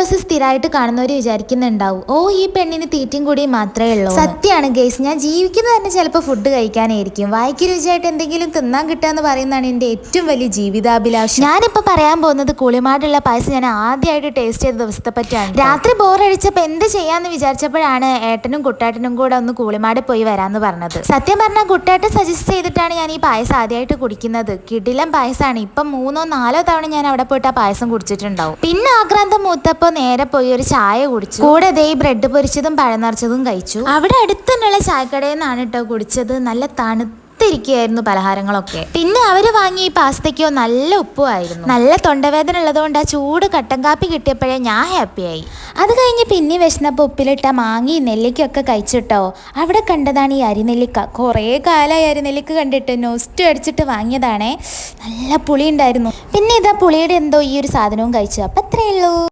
Videos സ്ഥിരമായിട്ട് കാണുന്നവർ വിചാരിക്കുന്നുണ്ടാവും, ഓ ഈ പെണ്ണിന് തീറ്റയും കൂടിയും മാത്രമേ ഉള്ളൂ. സത്യമാണ് ഗൈസ്, ഞാൻ ജീവിക്കുന്നത് തന്നെ ചിലപ്പോൾ ഫുഡ് കഴിക്കാനായിരിക്കും. വായിക്ക് രുചിയായിട്ട് എന്തെങ്കിലും തിന്നാൻ കിട്ടുക എന്ന് പറയുന്നതാണ് എൻ്റെ ഏറ്റവും വലിയ ജീവിതാഭിലാഷം. ഞാനിപ്പോൾ പറയാൻ പോകുന്നത് കുളിമാടുള്ള പായസം ഞാൻ ആദ്യമായിട്ട് ടേസ്റ്റ് ചെയ്ത ദിവസത്തെ പറ്റിയാണ്. രാത്രി ബോറടിച്ചപ്പോൾ എന്ത് ചെയ്യാന്ന് വിചാരിച്ചപ്പോഴാണ് ഏട്ടനും കുട്ടാട്ടനും കൂടെ ഒന്ന് കുളിമാട് പോയി വരാമെന്ന് പറഞ്ഞത്. സത്യം പറഞ്ഞാൽ കുട്ടാട്ടൻ സജസ്റ്റ് ചെയ്തിട്ടാണ് ഞാൻ ഈ പായസം ആദ്യമായിട്ട് കുടിക്കുന്നത്. കിടിലം പായസമാണ്. ഇപ്പം 3 4 തവണ ഞാൻ അവിടെ പോയിട്ട് ആ പായസം കുടിച്ചിട്ടുണ്ടാവും. പിന്നെ ആക്രാന്തം മൂത്തപ്പോൾ നേരെ പോയി ഒരു ചായ കുടിച്ചു. കൂടെ ദേ ബ്രെഡ് പൊരിച്ചതും പഴം നിറച്ചതും കഴിച്ചു. അവിടെ അടുത്തുള്ള ചായക്കടയിൽ നിന്നാണ് കേട്ടോ കുടിച്ചത്. നല്ല തണുത്തിരിക്കുകയായിരുന്നു പലഹാരങ്ങളൊക്കെ. പിന്നെ അവര് വാങ്ങിയ ഈ പാസ്തയ്ക്കോ നല്ല ഉപ്പുമായിരുന്നു. നല്ല തൊണ്ടവേദന ഉള്ളതുകൊണ്ട് ആ ചൂട് കട്ടൻ കാപ്പി കിട്ടിയപ്പോഴേ ഞാൻ ഹാപ്പിയായി. അത് കഴിഞ്ഞ് പിന്നെ വിശന്നപ്പോൾ ഉപ്പിലിട്ട മാങ്ങി നെല്ലിക്കൊക്കെ കഴിച്ചിട്ടോ. അവിടെ കണ്ടതാണ് ഈ അരിനെല്ലിക്ക. കുറേ കാലമായി അരിനെല്ലിക്ക കണ്ടിട്ട് നൊസ്റ്റ് അടിച്ചിട്ട് വാങ്ങിയതാണേ. നല്ല പുളി ഉണ്ടായിരുന്നു. പിന്നെ ഇതാ പുളിയുടെ എന്തോ ഈ ഒരു സാധനവും കഴിച്ചു. അപ്പം അത്രയേ ഉള്ളൂ.